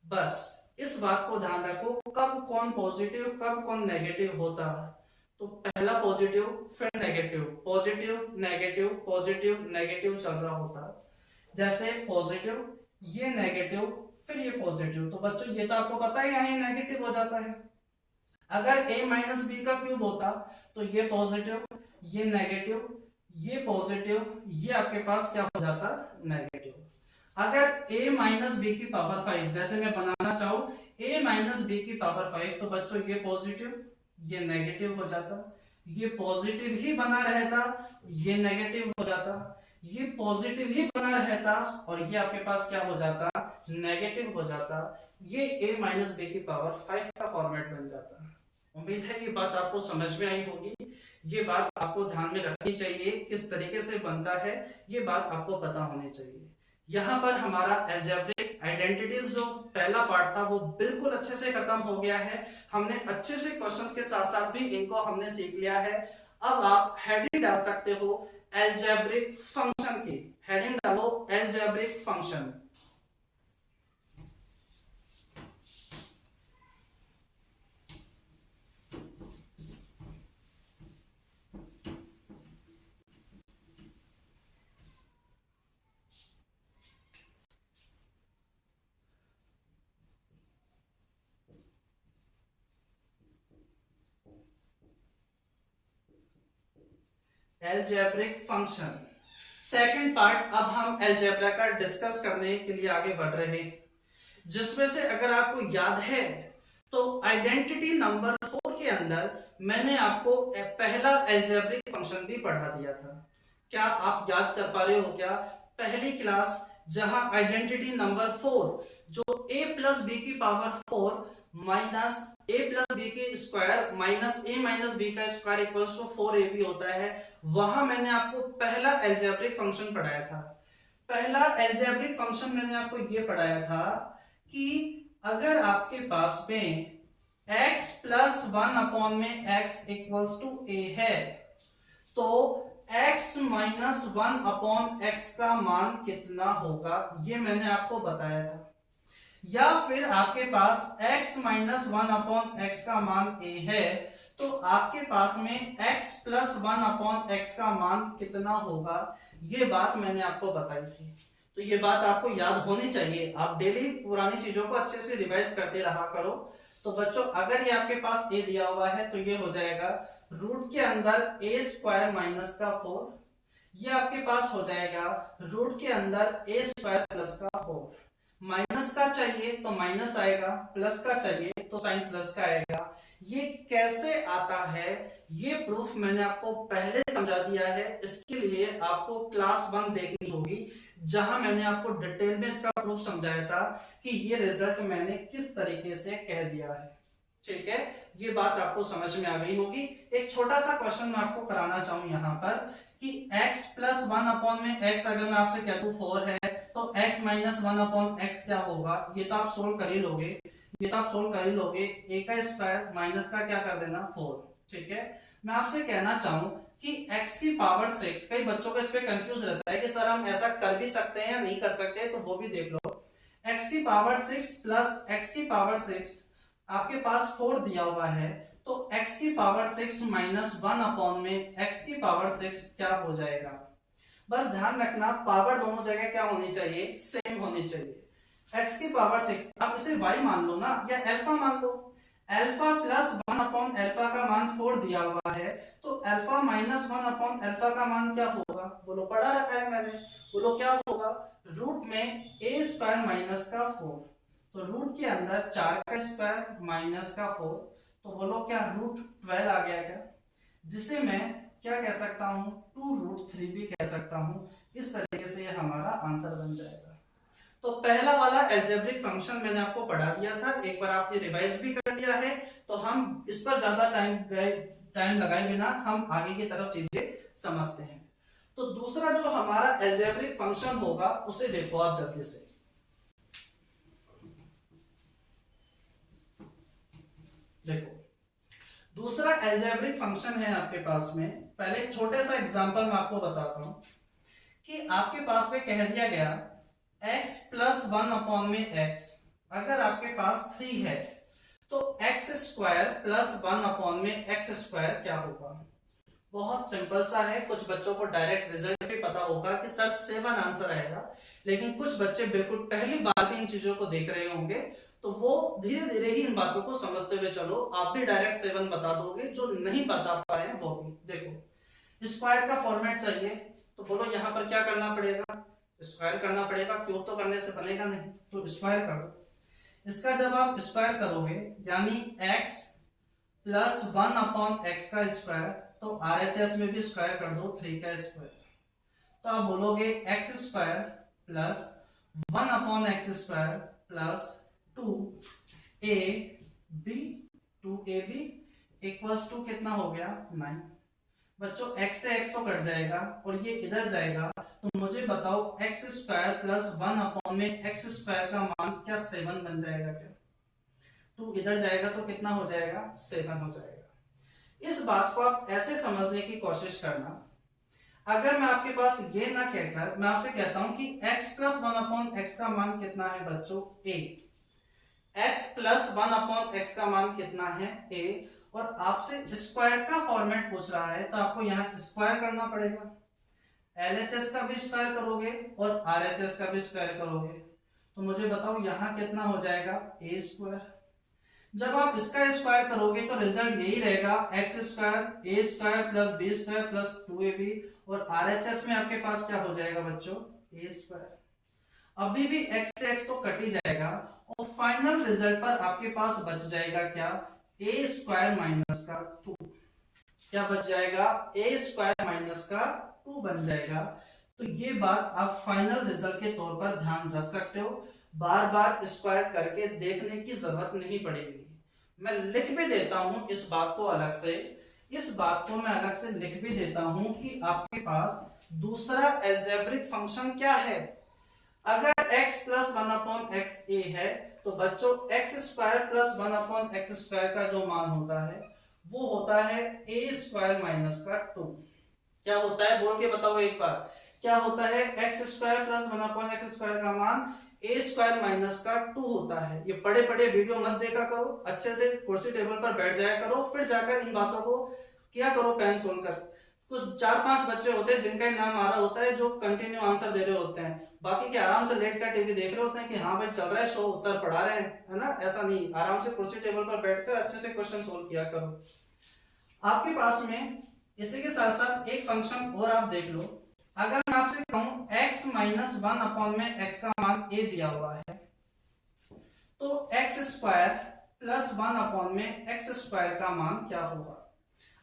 बस इस बात को ध्यान रखो कब कौन पॉजिटिव कब कौन नेगेटिव होता। तो पहला पॉजिटिव, फिर negative, positive negative, positive negative चल रहा होता। जैसे पॉजिटिव, ये नेगेटिव, फिर ये पॉजिटिव। तो बच्चों ये तो आपको पता है यहाँ नेगेटिव हो जाता है। अगर a माइनस बी का क्यूब होता तो ये पॉजिटिव, ये नेगेटिव, ये पॉजिटिव, ये आपके पास क्या हो जाता, नेगेटिव। अगर a माइनस बी की पावर 5 जैसे मैं बनाना चाहूं a माइनस बी की पावर 5, तो बच्चों ये पॉजिटिव, ये नेगेटिव हो जाता, ये पॉजिटिव ही बना रहता, ये नेगेटिव हो जाता, ये पॉजिटिव ही बना रहता और ये आपके पास क्या हो जाता, नेगेटिव हो जाता। ये a माइनस बी की पावर 5 का फॉर्मेट बन जाता। उम्मीद है ये बात आपको समझ में आई होगी। ये बात आपको ध्यान में रखनी चाहिए, किस तरीके से बनता है ये बात आपको पता होनी चाहिए। यहाँ पर हमारा अलजेब्रिक आइडेंटिटीज जो पहला पार्ट था वो बिल्कुल अच्छे से खत्म हो गया है। हमने अच्छे से क्वेश्चंस के साथ साथ भी इनको हमने सीख लिया है। अब आप हेडिंग डाल सकते हो अलजेब्रिक फंक्शन की, हेडिंग डालो algebraic function. Algebraic function second part. अब हम अलजेब्रा का डिस्कस करने के लिए आगे बढ़ रहे हैं, जिसमें से अगर आपको याद है तो आइडेंटिटी नंबर 4 के अंदर मैंने आपको पहला अलजेब्रिक फंक्शन भी पढ़ा दिया था। क्या आप याद कर पा रहे हो क्या? पहली क्लास जहां आइडेंटिटी नंबर 4 जो a प्लस बी की power 4 minus a plus B की square minus a minus B का स्क्वायर इक्वल्स टू 4ab होता है, वहां मैंने आपको पहला अलजेब्रिक फंक्शन पढ़ाया था। पहला अलजेब्रिक फंक्शन मैंने आपको ये पढ़ाया था कि अगर आपके पास में x प्लस 1 अपॉन में x इक्वल्स टू a है, तो x माइनस 1 अपॉन x का मान कितना होगा, ये मैंने आपको बताया था। या फिर आपके पास x माइनस 1 अपॉन x का मान a है, तो आपके पास में x प्लस 1 अपॉन x का मान कितना होगा, ये बात मैंने आपको बताई थी। तो ये बात आपको याद होनी चाहिए। आप डेली पुरानी चीजों को अच्छे से रिवाइज करते रहा करो। तो बच्चों अगर ये आपके पास a दिया हुआ है तो ये हो जाएगा रूट के अंदर a स्क्वायर माइनस का 4, ये आपके पास हो जाएगा रूट के अंदर a स्क्वायर प्लस का 4। माइनस का चाहिए तो माइनस आएगा, प्लस का चाहिए तो साइन प्लस का आएगा। ये कैसे आता है ये प्रूफ मैंने आपको पहले समझा दिया है। इसके लिए आपको क्लास 1 देखनी होगी, जहां मैंने आपको डिटेल में इसका प्रूफ समझाया था कि ये रिजल्ट मैंने किस तरीके से कह दिया है। ठीक है, ये बात आपको समझ में आ गई होगी। एक छोटा सा क्वेश्चन मैं आपको कराना चाहूं यहाँ पर कि x प्लस 1 अपॉन में x अगर मैं आपसे कह दूं 4 है, तो x माइनस 1 अपॉन x क्या होगा, ये तो आप सोल्व कर ही लोगे, ये तो आप सोल्व कर ही लोगे। a का स्क्वायर माइनस का क्या कर देना 4। ठीक है, मैं आपसे कहना चाहूं कि x की पावर 6, कई बच्चों को इस पे कंफ्यूज रहता है कि सर हम ऐसा कर भी सकते हैं या नहीं कर सकते, तो वो भी देख लो। x की पावर 6 प्लस x की पावर 6 आपके पास 4 दिया हुआ है, तो x की पावर 6 माइनस 1 अपॉन में x की पावर 6 क्या हो जाएगा। बस ध्यान रखना पावर दोनों जगह क्या होनी चाहिए, सेम होनी चाहिए। x की पावर 6 आप इसे y मान लो ना, या अल्फा मान लो। अल्फा प्लस 1 अपॉन अल्फा का मान 4 दिया हुआ है, तो अल्फा माइनस 1 अपॉन अल्फा का मान क्या होगा, बोलो पढ़ा रखा है मैंने, बोलो क्या होगा, रूट में a स्क्वायर माइनस का 4, तो रूट के अंदर 4 का स्क्वायर माइनस का 4, तो बोलो क्या रूट 12 आ गया क्या, जिसे मैं क्या कह सकता हूं 2 रूट 3 भी कह सकता हूं। इस तरीके से हमारा आंसर बन जाएगा। तो पहला वाला अलजेब्रिक फंक्शन मैंने आपको पढ़ा दिया था, एक बार आपने रिवाइज भी कर लिया है, तो हम इस पर ज्यादा टाइम लगाए बिना हम आगे की तरफ चीजें समझते हैं। तो दूसरा जो हमारा अलजेब्रिक फंक्शन होगा उसे देखो आप जल्दी से। देखो दूसरा अलजेब्रिक फंक्शन है आपके पास में। पहले एक छोटे सा एग्जांपल मैं आपको बताता हूं कि आपके पास में कह दिया गया x प्लस 1 अपॉन में x, अगर आपके पास 3 है तो x स्क्वायर प्लस 1 अपॉन में x स्क्वायर क्या होगा। बहुत सिंपल सा है, कुछ बच्चों को डायरेक्ट रिजल्ट भी पता होगा कि सर 7 आंसर आएगा, लेकिन कुछ बच्चे बिल्कुल पहली बार भी इन चीजों को देख रहे होंगे, तो वो धीरे धीरे ही इन बातों को समझते हुए चलो, आप भी डायरेक्ट 7 बता दोगे, जो नहीं बता पाए हैं वो भी। देखो स्क्वायर का फॉर्मेट चाहिए तो बोलो यहाँ पर क्या करना पड़ेगा, स्क्वायर करना पड़ेगा, क्यूब तो करने से बनेगा नहीं, तो स्क्वायर कर दो। इसका जब आप स्क्वायर करोगे यानी x प्लस 1/x का स्क्वायर, तो RHS में भी स्क्वायर कर दो 3 का स्क्वायर, तो आप बोलोगे x square plus 1/x square plus 2ab equals to कितना हो गया 9। बच्चों x से x तो कट जाएगा और ये इधर जाएगा, तो मुझे बताओ x square plus 1/x square का मान क्या 7 बन जाएगा क्या? 2 इधर जाएगा तो कितना हो जाएगा 7 हो जाएगा। इस बात को आप ऐसे समझने की कोशिश करना, अगर मैं आपके पास ये ना कहकर मैं आपसे कहता हूं कि x प्लस 1/x का मान कितना है बच्चों a, x प्लस 1/x का मान कितना है a, और आपसे स्क्वायर का फॉर्मेट पूछ रहा है तो आपको यहाँ स्क्वायर करना पड़ेगा, LHS का भी स्क्वायर करोगे और RHS का भी स्क्वायर करोगे, तो मुझे बताओ यहाँ कितना हो जाएगा a स्क्वायर। जब आप इसका स्क्वायर करोगे तो रिजल्ट यही रहेगा x square a square plus b square plus 2ab, और RHS में आपके पास क्या हो जाएगा बच्चों a स्क्वायर। अभी भी x से x तो कट ही जाएगा और फाइनल रिजल्ट पर आपके पास बच जाएगा क्या a स्क्वायर माइनस का 2, क्या बच जाएगा a स्क्वायर माइनस का 2 बन जाएगा। तो ये बात आप फाइनल रिजल्ट के तौर पर ध्यान रख सकते हो, बार बार स्क्वायर करके देखने की जरूरत नहीं पड़ेगी। मैं लिख भी देता हूं इस बात को अलग से, इस बात को मैं अलग से लिख भी देता हूं कि आपके पास दूसरा अलजेब्रिक फंक्शन क्या है। अगर x प्लस 1/x a है तो बच्चों x square plus 1/x square का जो मान होता है वो होता है a स्क्वायर माइनस का 2। क्या होता है बोल के बताओ एक बार, क्या होता है x square plus 1/x square का मान a स्क्वायर माइनस का 2 होता है। ये पढ़े पढ़े वीडियो मत देखा करो, अच्छे से कुर्सी टेबल पर बैठ जाया करो, फिर जाकर इन बातों को क्या करो पेन सोलकर। कुछ 4-5 बच्चे होते हैं जिनका नाम आ रहा होता है जो कंटिन्यू आंसर दे रहे होते हैं, बाकी के आराम से लेट कर टीवी देख रहे होते हैं कि हाँ भाई चल रहा है शो, सर पढ़ा रहे हैं, है ना। ऐसा नहीं, आराम से कुर्सी टेबल पर बैठकर अच्छे से क्वेश्चन सोल्व किया करो। आपके पास में इसी के साथ साथ एक फंक्शन और आप देख लो। अगर मैं आपसे कहूं x माइनस 1 में x का मान a दिया हुआ है, तो x स्क्वायर प्लस 1 में x स्क्वायर का मान क्या होगा।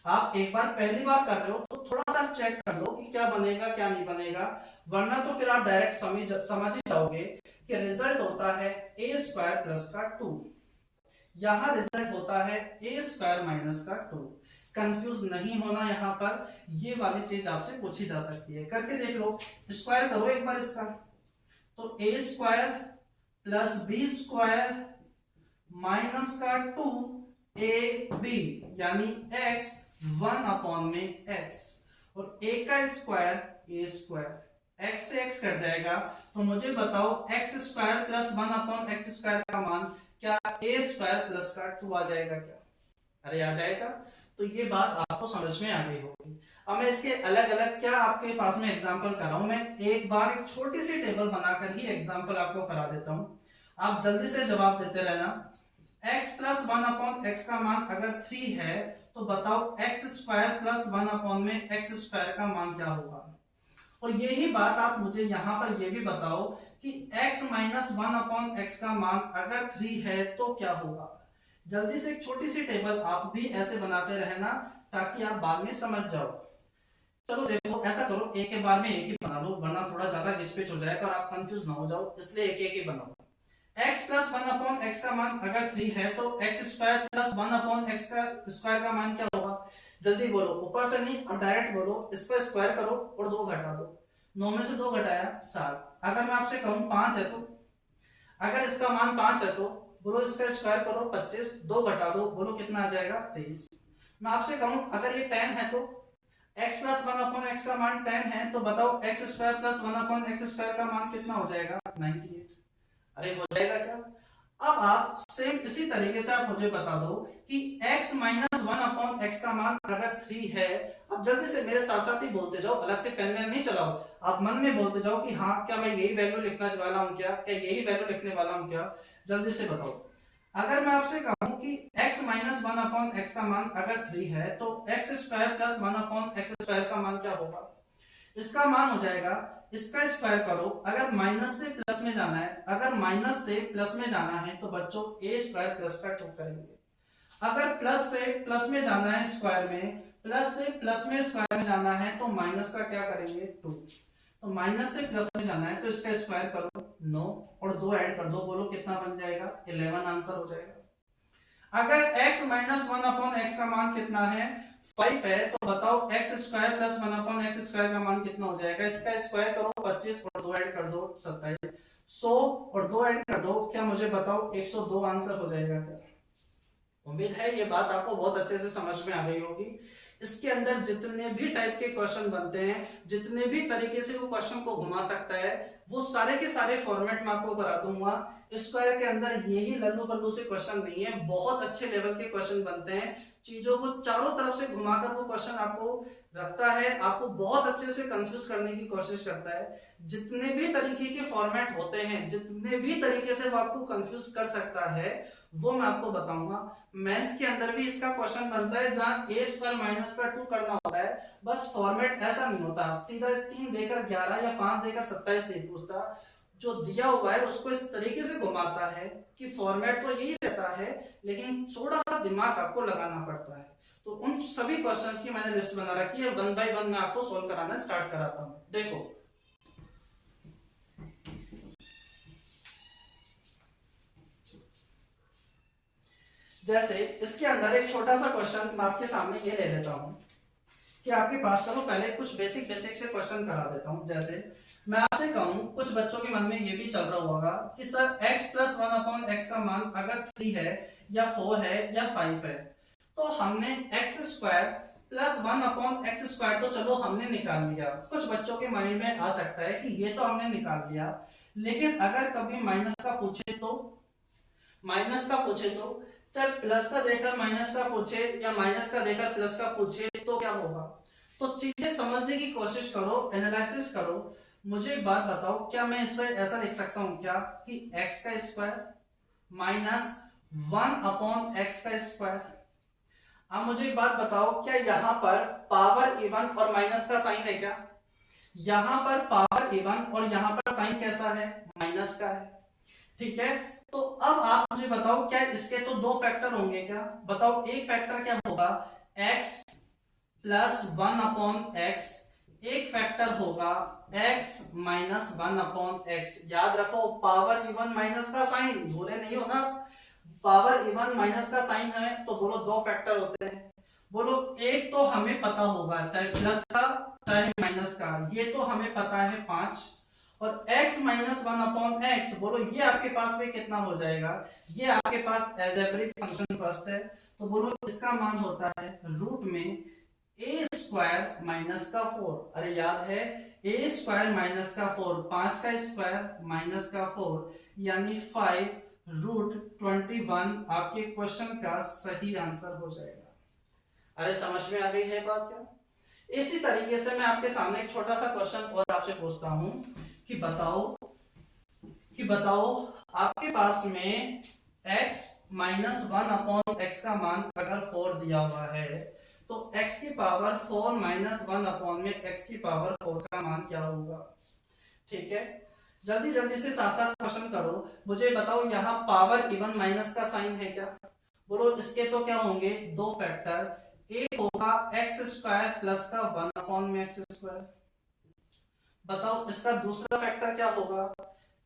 आप एक बार पहली बार कर रहे हो तो थोड़ा सा चेक कर लो कि क्या बनेगा क्या नहीं बनेगा, वरना तो फिर आप डायरेक्ट समझ ही जाओगे कि रिजल्ट होता है a स्क्वायर प्लस का 2, यहाँ रिजल्ट होता है a स्क्वायर माइनस का 2। कंफ्यूज नहीं होना, यहाँ पर ये वाली चीज आपसे पूछी जा सकती है। करके देख लो, स्क्वायर करो एक बार इसका, तो a square plus b square minus का 2ab यानी x 1 में x, और a का स्क्वायर a स्क्वायर, x से x कट जाएगा, तो मुझे बताओ x square plus 1/x square का मान क्या a स्क्वायर प्लस का 2 आ जाएगा क्या? अरे आ जाएगा। तो ये बात आपको समझ में आ गई होगी। अब मैं इसके अलग अलग क्या आपके पास में एग्जांपल कर रहा हूं, मैं एक बार एक छोटी सी टेबल बनाकर ही एग्जांपल आपको करा देता हूं, आप जल्दी से जवाब देते रहना। x प्लस 1/x का मान अगर 3 है तो बताओ x स्क्वायर प्लस 1 में x स्क्वायर का मान क्या होगा। और यही बात आप मुझे यहाँ पर ये भी बताओ कि x माइनस 1/x का मान अगर 3 है तो क्या होगा। जल्दी से एक छोटी सी टेबल आप भी ऐसे बनाते रहना ताकि आप बाद में समझ जाओ। चलो देखो, ऐसा करो एक के बार में एक ही बना लो, वरना थोड़ा ज्यादा घिचपिच हो जाएगा और आप कंफ्यूज ना हो जाओ, इसलिए एक एक ही बनाओ। x प्लस 1/x का मान अगर 3 है तो x स्क्वायर प्लस 1/x का स्क्वायर का मान क्या होगा। जल्दी बोलो, ऊपर से नहीं और डायरेक्ट बोलो। इसका स्क्वायर करो और 2 घटा दो, 9 में से 2 घटाया 7। अगर मैं आपसे कहूं 5 है तो, अगर इसका मान 5 है तो बोलो इसका स्क्वायर करो 25, 2 घटा दो, बोलो कितना आ जाएगा 23। मैं आपसे कहूं अगर ये 10 है तो x प्लस 1/x का मान 10 है तो बताओ x square plus 1/x square का मान कितना हो जाएगा 98। अरे हो जाएगा क्या। अब आप सेम इसी तरीके से आप मुझे बता दो कि x माइनस 1/x का मान अगर 3 है। अब जल्दी से मेरे साथ साथ ही बोलते जाओ, अलग से पेन वेन नहीं चलाओ, आप मन में बोलते जाओ कि हाँ क्या मैं यही वैल्यू लिखने वाला हूँ क्या यही वैल्यू लिखने वाला हूँ क्या। जल्दी से बताओ। अगर मैं आपसे कहूं कि x minus one upon x का मान अगर 3 है तो x square plus one upon x square का मान क्या होगा? इसका मान हो जाएगा, इसका स्क्वायर करो, अगर माइनस से प्लस में जाना है, अगर माइनस से प्लस में जाना है तो बच्चों ए स्क्वायर प्लस का 2 करेंगे। अगर प्लस से प्लस में जाना है स्क्वायर में, प्लस से प्लस में स्क्वायर में जाना है तो माइनस का क्या करेंगे? 2। तो माइनस से प्लस में जाना है तो इसका स्क्वायर करो 9 और 2 ऐड कर दो, बोलो कितना बन जाएगा? 11 आंसर हो जाएगा। अगर x minus one upon x का मान कितना है? 5 है, तो बताओ x square plus one upon x square का मान कितना हो जाएगा? इसका स्क्वायर करो 25 और 2 ऐड कर दो 27, 100 और 2 ऐड कर दो, क्या मुझे बताओ 102 आंसर हो जाएगा क्या? उम्मीद है ये बात आपको बहुत अच्छे से समझ में आ गई होगी। इसके अंदर जितने भी टाइप के क्वेश्चन बनते हैं, जितने भी तरीके से वो क्वेश्चन को घुमा सकता है, वो सारे के सारे फॉर्मेट में आपको करा दूंगा। स्क्वायर के अंदर यही लल्लू पल्लू से क्वेश्चन नहीं है, बहुत अच्छे लेवल के क्वेश्चन बनते हैं। चीजों को चारों तरफ से घुमाकर वो क्वेश्चन आपको रखता है, आपको बहुत अच्छे से कंफ्यूज करने की कोशिश करता है। जितने भी तरीके के फॉर्मेट होते हैं, जितने भी तरीके से वो आपको कंफ्यूज कर सकता है, वो मैं आपको बताऊंगा। मैथ्स के अंदर भी इसका क्वेश्चन बनता है जहां ए स्क्वायर माइनस का 2 करना होता है, बस फॉर्मेट ऐसा नहीं होता, सीधा 3 देकर 11 या 5 देकर 27 नहीं पूछता। जो दिया हुआ है उसको इस तरीके से घुमाता है कि फॉर्मेट तो यही रहता है, लेकिन थोड़ा सा दिमाग आपको लगाना पड़ता है। तो उन सभी क्वेश्चंस की मैंने लिस्ट बना रखी है, 1 बाय 1 मैं आपको सोल्व कराना स्टार्ट कराता हूं। देखो, जैसे इसके अंदर एक छोटा सा क्वेश्चन मैं आपके सामने ये ले लेता हूं कि आपके पास, चलो पहले कुछ बेसिक से क्वेश्चन करा देता हूं। जैसे मैं आपसे कहूं, कुछ बच्चों के मन में ये भी चल रहा होगा कि sir x plus one upon x का मान अगर 3 है या 4 है या 5 है, तो हमने x square plus one upon x square तो चलो हमने निकाल लिया। कुछ बच्चों के माइंड में आ सकता है कि ये तो हमने निकाल लिया, लेकिन अगर कभी माइनस का पूछे तो, माइनस का पूछे तो, चल प्लस का देकर माइनस का पूछे या माइनस का देकर प्लस का पूछे तो क्या होगा? तो चीजें समझने की कोशिश करो, एनालिसिस करो। मुझे एक बात बताओ, क्या मैं इस पर ऐसा लिख सकता हूं क्या कि x का स्क्वायर माइनस 1 अपॉन एक्स का स्क्वायर? अब मुझे एक बात बताओ, क्या यहां पर पावर इवन और माइनस का साइन है क्या? यहां पर पावर इवन और यहां पर साइन कैसा है? माइनस का है। ठीक है, तो अब आप मुझे बताओ, क्या इसके तो 2 फैक्टर होंगे क्या? बताओ, एक फैक्टर क्या होगा? x प्लस 1 अपॉन एक्स, एक फैक्टर होगा x माइनस 1 अपॉन एक्स। याद रखो, पावर इवन माइनस का साइन, भूले नहीं हो ना, पावर इवन माइनस का साइन है तो बोलो 2 फैक्टर होते हैं। बोलो एक तो हमें पता होगा, चाहे प्लस का चाहे माइनस का, ये तो हमें पता है 5, और x माइनस 1 अपॉन एक्स, बोलो ये आपके पास में कितना हो जाएगा? ये आपके पास अलजेब्रिक फंक्शन फर्स्ट है, तो बोलो इसका मान होता है रूट में ए स्क्वायर माइनस का 4। अरे याद है, ए स्क्वायर माइनस का 4, 5 का स्क्वायर माइनस का 4 यानी 5 रूट 21 आपके क्वेश्चन का सही आंसर हो जाएगा। अरे समझ में आ गई है बात क्या? इसी तरीके से मैं आपके सामने एक छोटा सा क्वेश्चन और आपसे पूछता हूं कि बताओ आपके पास में x माइनस 1 अपॉन एक्स का मान अगर 4 दिया हुआ है, तो x की पावर 4 माइनस 1 अपॉन में x की पावर 4 का मान क्या होगा? ठीक है, जल्दी जल्दी से साथ साथ क्वेश्चन करो। मुझे बताओ, यहाँ पावर इवन माइनस का साइन है क्या? बोलो इसके तो क्या होंगे? 2 फैक्टर, एक होगा एक्स स्क्वायर प्लस का 1 अपॉन में एक्स स्क्वायर। बताओ इसका दूसरा फैक्टर क्या होगा?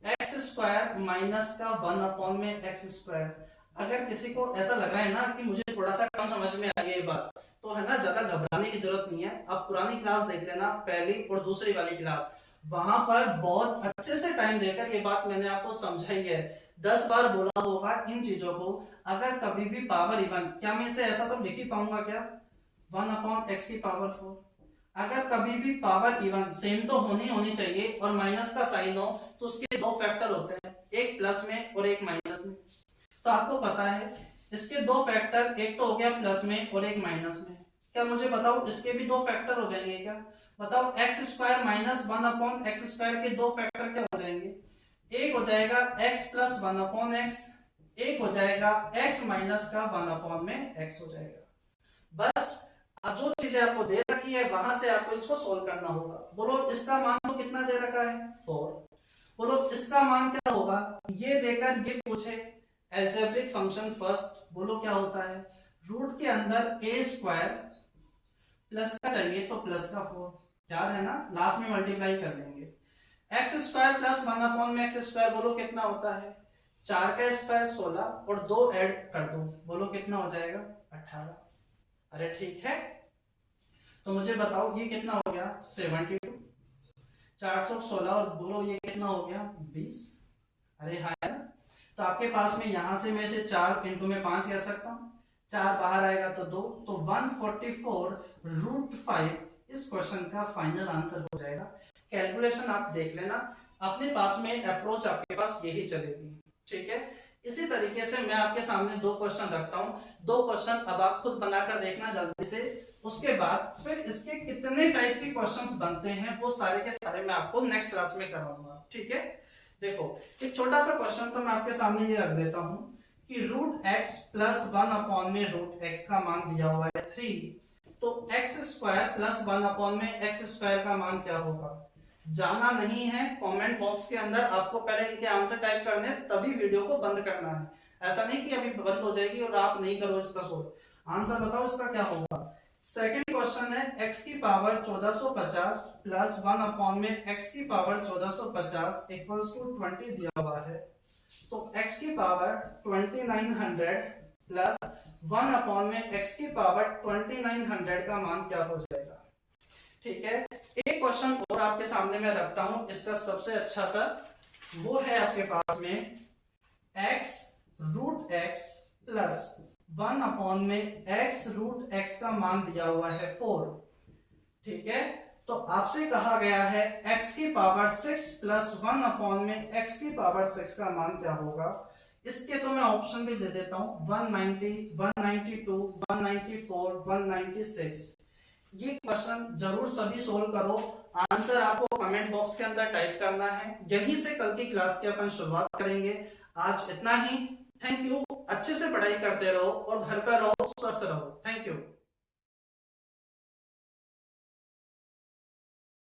एक्स स्क्वायर माइनस का 1 अपॉन में एक्स स्क्वायर। अगर किसी को ऐसा लग रहा है ना कि मुझे थोड़ा सा कम समझ में आई ये बात, तो है ना, ज्यादा घबराने की जरूरत नहीं है। आप पुरानी क्लास देख लेना, पहली और दूसरी वाली क्लास, वहां पर बहुत अच्छे से टाइम देकर ये बात मैंने आपको समझाई है, 10 बार बोला होगा इन चीजों को। अगर कभी भी पावर इवन, क्या मैं इसे ऐसा तो लिख ही पाऊंगा क्या? 1 अपॉन एक्स की पावर 4। अगर कभी भी पावर इवन सेम तो होनी चाहिए और माइनस का साइन हो, तो उसके 2 फैक्टर होते हैं, एक प्लस में और एक माइनस में। तो आपको पता है इसके 2 फैक्टर, एक तो हो गया प्लस में और एक माइनस में। क्या मुझे बताओ इसके भी 2 फैक्टर हो जाएंगे क्या? बताओ x square minus 1 upon x square के 2 फैक्टर क्या हो जाएंगे? एक हो जाएगा x प्लस 1 अपॉन एक्स, एक हो जाएगा x माइनस का 1/x हो जाएगा। बस अब जो चीजें आपको दे रखी है वहां से आपको इसको सोल्व करना होगा। बोलो इसका मान तो कितना दे रखा है 4। बोलो इसका मान क्या होगा, ये देकर ये पूछे एल्जेब्रिक फंक्शन फर्स्ट बोलो क्या होता है, रूट के अंदर a स्क्वायर प्लस का चाहिए तो प्लस का 4, याद है ना, लास्ट में मल्टीप्लाई कर लेंगे। X square plus 1/x square बोलो कितना होता है, 4 का स्क्वायर 16 और 2 ऐड कर दो बोलो कितना हो जाएगा 18। अरे ठीक है, तो मुझे बताओ ये कितना हो गया 72, 416 और बोलो ये कितना हो गया 20। अरे हाँ ना, तो आपके पास में यहां से मैं इसे 4 इंटू में 5 कह सकता हूँ, 4 बाहर आएगा तो 2, तो 144√5 इस क्वेश्चन का फाइनल आंसर हो जाएगा। कैलकुलेशन आप देख लेना, अपने पास में अप्रोच आपके पास यही चलेगी, ठीक है। इसी तरीके से मैं आपके सामने 2 क्वेश्चन रखता हूँ, 2 क्वेश्चन अब आप खुद बनाकर देखना जल्दी से, उसके बाद फिर इसके कितने टाइप के क्वेश्चंस बनते हैं वो सारे के सारे मैं आपको नेक्स्ट क्लास में करवाऊंगा, ठीक है। देखो एक छोटा सा क्वेश्चन तो मैं आपके सामने ये रख देता हूँ कि √x प्लस 1/√x का मान दिया हुआ है 3, तो x square plus 1/x square का मान क्या होगा, जाना नहीं है कमेंट बॉक्स के अंदर, आपको पहले इनके आंसर टाइप करने तभी वीडियो को बंद करना है, ऐसा नहीं कि अभी बंद हो जाएगी और आप नहीं करो इसका सोल्व। आंसर बताओ इसका क्या होगा। सेकंड क्वेश्चन है x की पावर 1450 प्लस 1/x की पावर 1450 इक्वल्स टू 20 दिया हुआ है, तो x की पावर 2900 प्लस 1/x की पावर 2900 का मान क्या हो जाएगा, ठीक है। एक क्वेश्चन और आपके सामने मैं रखता हूं, इसका सबसे अच्छा सा वो है आपके पास में x√x प्लस 1/x√x का मान दिया हुआ है 4, ठीक है। तो आपसे कहा गया है x की पावर 6 प्लस 1/x की पावर 6 का मान क्या होगा। इसके तो मैं ऑप्शन भी दे देता हूं 190, 192, 194, 196। ये क्वेश्चन जरूर सभी सोल्व करो, आंसर आपको कमेंट बॉक्स के अंदर टाइप करना है, यहीं से कल की क्लास की अपन शुरुआत करेंगे। आज इतना ही, थैंक यू, अच्छे से पढ़ाई करते रहो और घर पर रहो, स्वस्थ रहो, थैंक यू।